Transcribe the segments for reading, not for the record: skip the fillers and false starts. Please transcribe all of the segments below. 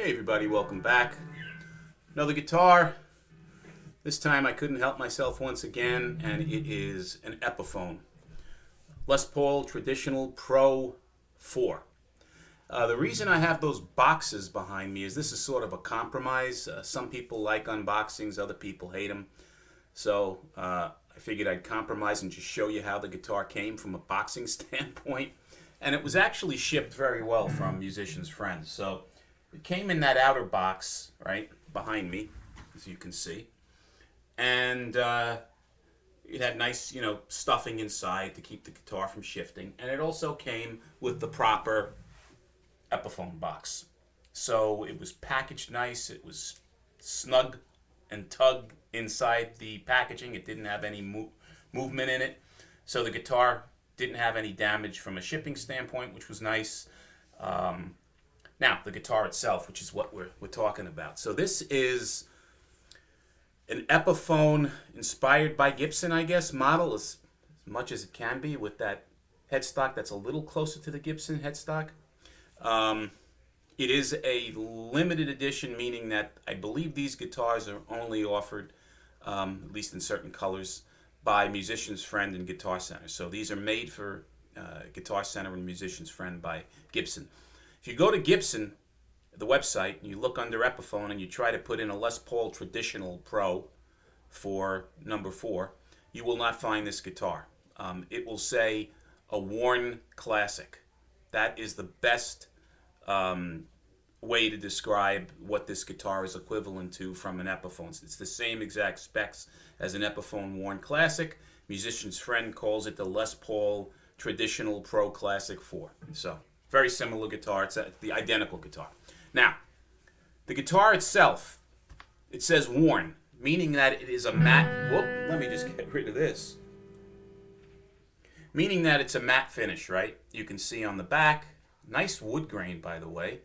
Hey everybody, welcome back. Another guitar. This time I couldn't help myself once again, and it is an Epiphone. Les Paul Traditional Pro 4. The reason I have those boxes behind me is this is sort of a compromise. Some people like unboxings, other people hate them. So I figured I'd compromise and just show you how the guitar came from a boxing standpoint. And it was actually shipped very well from Musician's Friend. So it came in that outer box, right, behind me, as you can see. And it had nice, stuffing inside to keep the guitar from shifting. And it also came with the proper Epiphone box. So it was packaged nice. It was snug and tug inside the packaging. It didn't have any movement in it. So the guitar didn't have any damage from a shipping standpoint, which was nice. Now, the guitar itself, which is what we're talking about. So this is an Epiphone inspired by Gibson, I guess, model as much as it can be, with that headstock that's a little closer to the Gibson headstock. It is a limited edition, meaning that I believe these guitars are only offered, at least in certain colors, by Musician's Friend and Guitar Center. So these are made for Guitar Center and Musician's Friend by Gibson. If you go to Gibson, the website, and you look under Epiphone and you try to put in a Les Paul Traditional Pro for number 4, you will not find this guitar. It will say a worn classic. That is the best way to describe what this guitar is equivalent to from an Epiphone. It's the same exact specs as an Epiphone worn classic. Musician's Friend calls it the Les Paul Traditional Pro Classic 4. So very similar guitar. It's the identical guitar. Now, the guitar itself, it says worn, meaning that it is a matte. Whoop, let me just get rid of this. Meaning that it's a matte finish, right? You can see on the back, nice wood grain, by the way.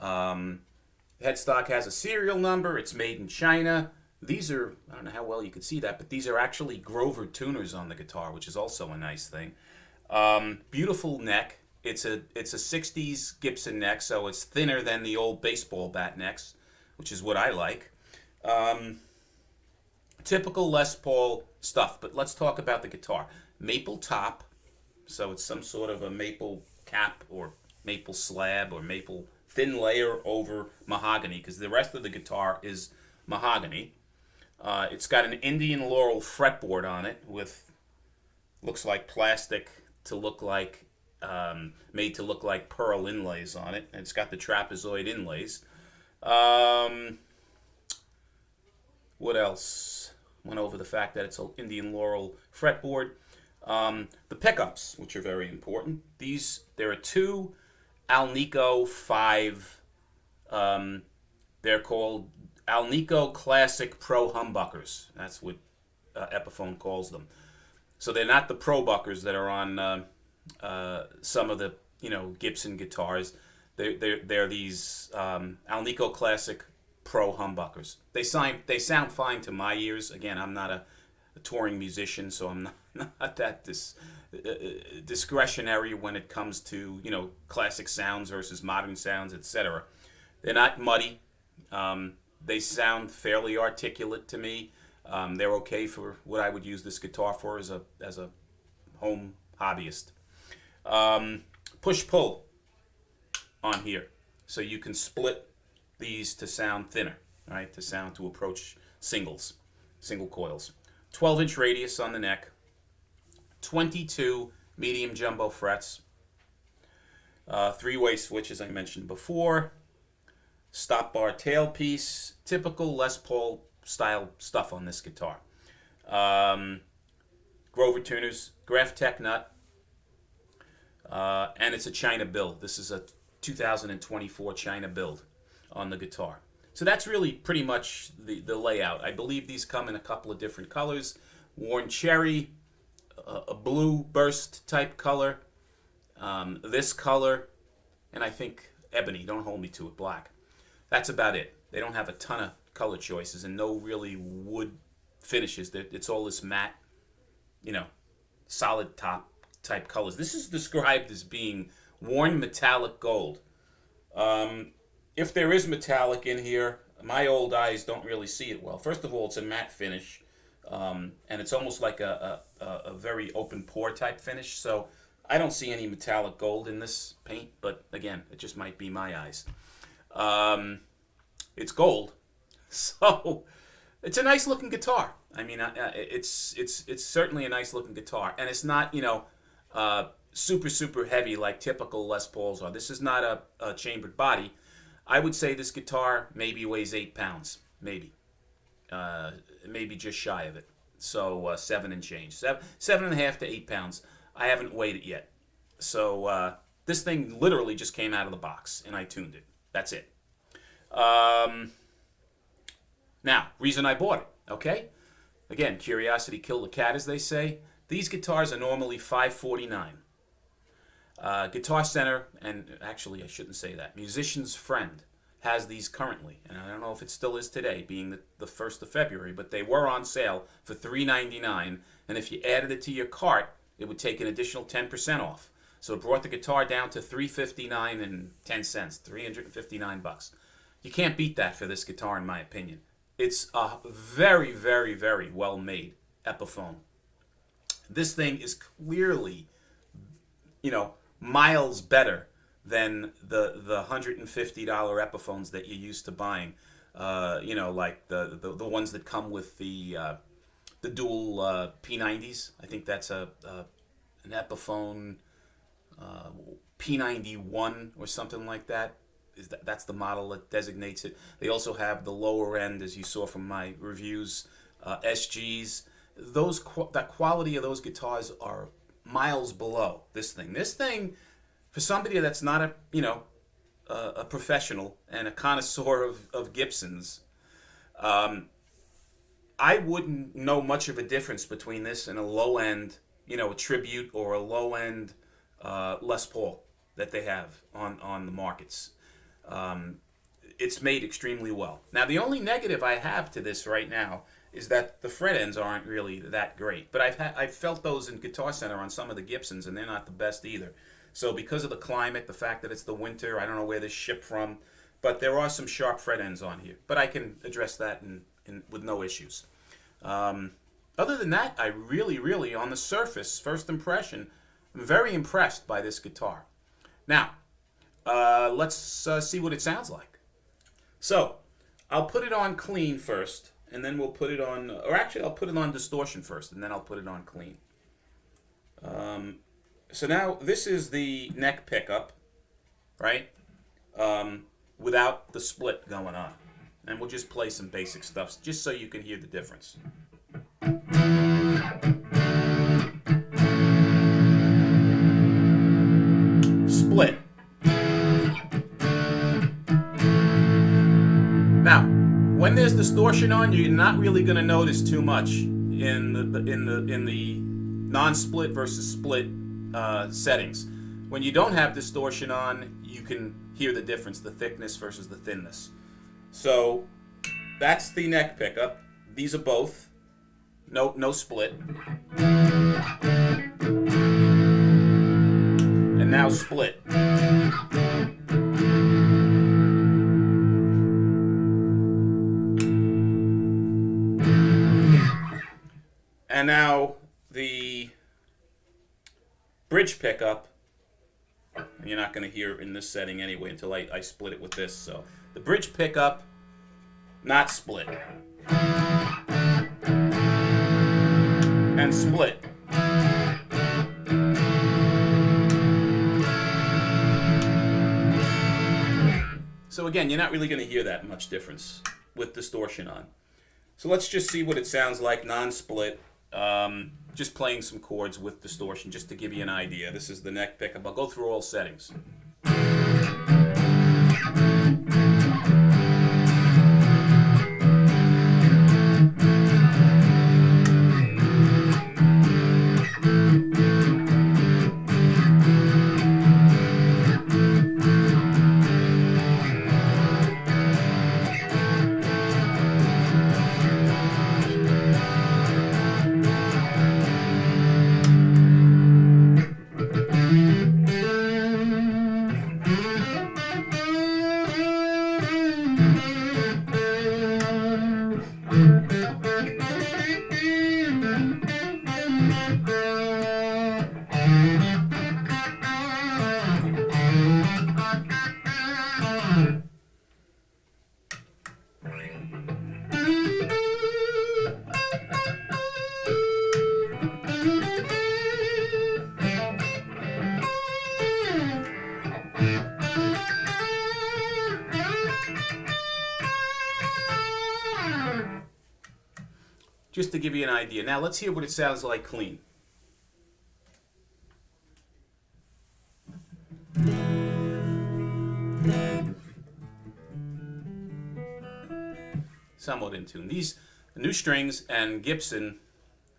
Headstock has a serial number. It's made in China. These are, I don't know how well you can see that, but these are actually Grover tuners on the guitar, which is also a nice thing. Beautiful neck. It's a 60s Gibson neck, so it's thinner than the old baseball bat necks, which is what I like. Typical Les Paul stuff, but let's talk about the guitar. Maple top, so it's some sort of a maple cap or maple slab or maple thin layer over mahogany, because the rest of the guitar is mahogany. It's got an Indian laurel fretboard on it with, looks like plastic to look like, made to look like pearl inlays on it. And it's got the trapezoid inlays. What else? Went over the fact that it's an Indian laurel fretboard. The pickups, which are very important. There are two Alnico 5. They're called Alnico Classic Pro Humbuckers. That's what Epiphone calls them. So they're not the Pro Buckers that are on some of the Gibson guitars. They're these Alnico Classic Pro Humbuckers. They sound fine to my ears. Again, I'm not a touring musician, so I'm not that discretionary when it comes to classic sounds versus modern sounds, etc. They're not muddy. They sound fairly articulate to me. They're okay for what I would use this guitar for as a home hobbyist. Push-pull on here, so you can split these to sound thinner, right? To approach single coils. 12-inch radius on the neck. 22 medium jumbo frets. 3-way switch, as I mentioned before. Stop bar tailpiece. Typical Les Paul style stuff on this guitar. Grover tuners. Graph Tech nut. And it's a China build. This is a 2024 China build on the guitar. So that's really pretty much the layout. I believe these come in a couple of different colors. Worn cherry, a blue burst type color, this color, and I think ebony. Don't hold me to it, black. That's about it. They don't have a ton of color choices and no really wood finishes. It's all this matte, solid top type colors. This is described as being worn metallic gold. if there is metallic in here, my old eyes don't really see it well. First of all, it's a matte finish, and it's almost like a very open pore type finish. So I don't see any metallic gold in this paint, but again, it just might be my eyes. It's gold, so it's a nice looking guitar. I mean, it's certainly a nice looking guitar, and it's not, you know, super heavy like typical Les Pauls are. This is not a chambered body. I would say this guitar maybe weighs 8 pounds, maybe just shy of it. So 7 and change, 7.5 to 8 pounds. I haven't weighed it yet. So this thing literally just came out of the box, and I tuned it. That's it. Now, reason I bought it, okay? Again, curiosity killed the cat, as they say. These guitars are normally $549. Guitar Center, and actually I shouldn't say that, Musician's Friend has these currently, and I don't know if it still is today, being the 1st of February, but they were on sale for $399, and if you added it to your cart, it would take an additional 10% off. So it brought the guitar down to $359 and 10 cents, $359. You can't beat that for this guitar, in my opinion. It's a very well made Epiphone. This thing is clearly, you know, miles better than the $150 Epiphones that you're used to buying. You know, like the ones that come with the dual P90s. I think that's an Epiphone P91 or something like that. That's the model that designates it. They also have the lower end, as you saw from my reviews, SGs. That quality of those guitars are miles below this thing. This thing, for somebody that's not a professional and a connoisseur of Gibsons, I wouldn't know much of a difference between this and a low end, you know, a Tribute or a low end Les Paul that they have on the markets. It's made extremely well. Now, the only negative I have to this right now is that the fret ends aren't really that great. But I've felt those in Guitar Center on some of the Gibsons, and they're not the best either. So because of the climate, the fact that it's the winter, I don't know where this shipped from, but there are some sharp fret ends on here. But I can address that with no issues. Other than that, I really, on the surface, first impression, I'm very impressed by this guitar. Now, let's see what it sounds like. So, I'll put it on clean first, and then we'll put it on, or actually I'll put it on distortion first, and then I'll put it on clean. So now, this is the neck pickup, right? Without the split going on. And we'll just play some basic stuff, just so you can hear the difference. Split. Now, when there's distortion on, you're not really going to notice too much in the non-split versus split settings. When you don't have distortion on, you can hear the difference, the thickness versus the thinness. So that's the neck pickup. These are both. No split. And now split. And now the bridge pickup, you're not going to hear it in this setting anyway until I split it with this. So the bridge pickup, not split. And split. So again, you're not really going to hear that much difference with distortion on. So let's just see what it sounds like non-split. Just playing some chords with distortion, just to give you an idea. This is the neck pickup. I'll go through all settings. Just to give you an idea. Now let's hear what it sounds like clean. Somewhat in tune. These new strings and Gibson,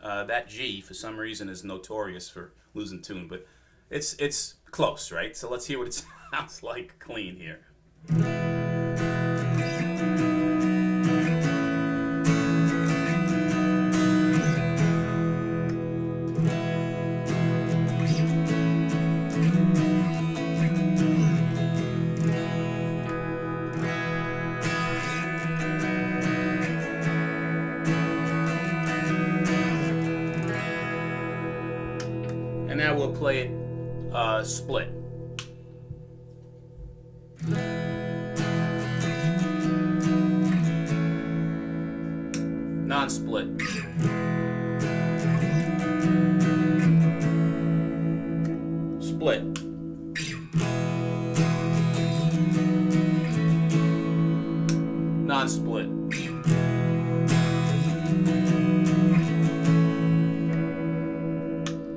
that G for some reason is notorious for losing tune, but it's close, right? So let's hear what it sounds like clean here. And now we'll play it split. Non-split. Split. Non-split.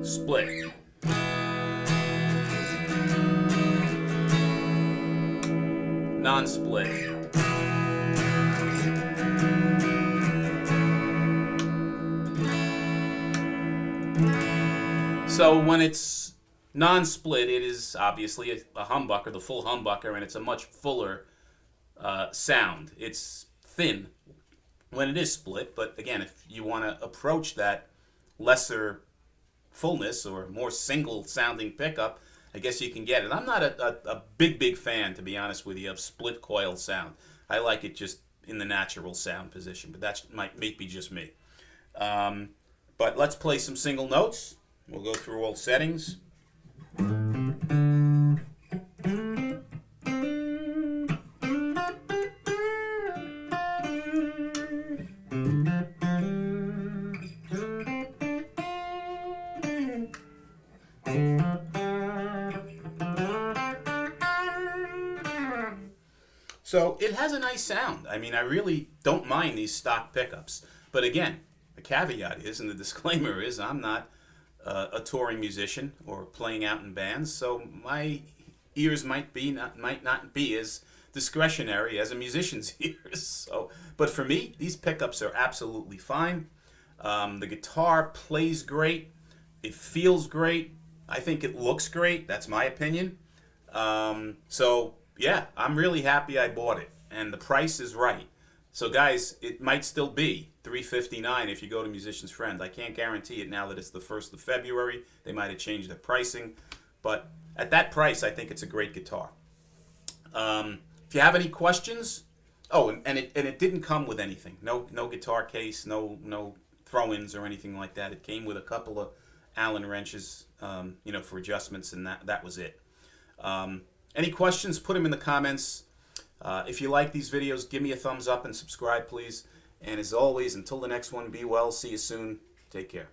Split. Non-split. So when it's non-split, it is obviously a humbucker, the full humbucker, and it's a much fuller sound. It's thin when it is split, but again, if you want to approach that lesser fullness or more single-sounding pickup, I guess you can get it. I'm not a big fan, to be honest with you, of split coil sound. I like it just in the natural sound position, but that might be just me. But let's play some single notes. We'll go through all settings. So it has a nice sound. I mean, I really don't mind these stock pickups. But again, the caveat is, and the disclaimer is, I'm not a touring musician or playing out in bands, so my ears might not be as discretionary as a musician's ears. So, but for me, these pickups are absolutely fine. The guitar plays great. It feels great. I think it looks great. That's my opinion. So yeah, I'm really happy I bought it, and the price is right. So guys, it might still be $359 if you go to Musician's Friend. I can't guarantee it now that it's the 1st of February. They might have changed their pricing, but at that price, I think it's a great guitar. If you have any questions, and it didn't come with anything. No guitar case, no throw-ins or anything like that. It came with a couple of Allen wrenches, for adjustments, and that was it. Any questions, put them in the comments. If you like these videos, give me a thumbs up and subscribe, please. And as always, until the next one, be well. See you soon. Take care.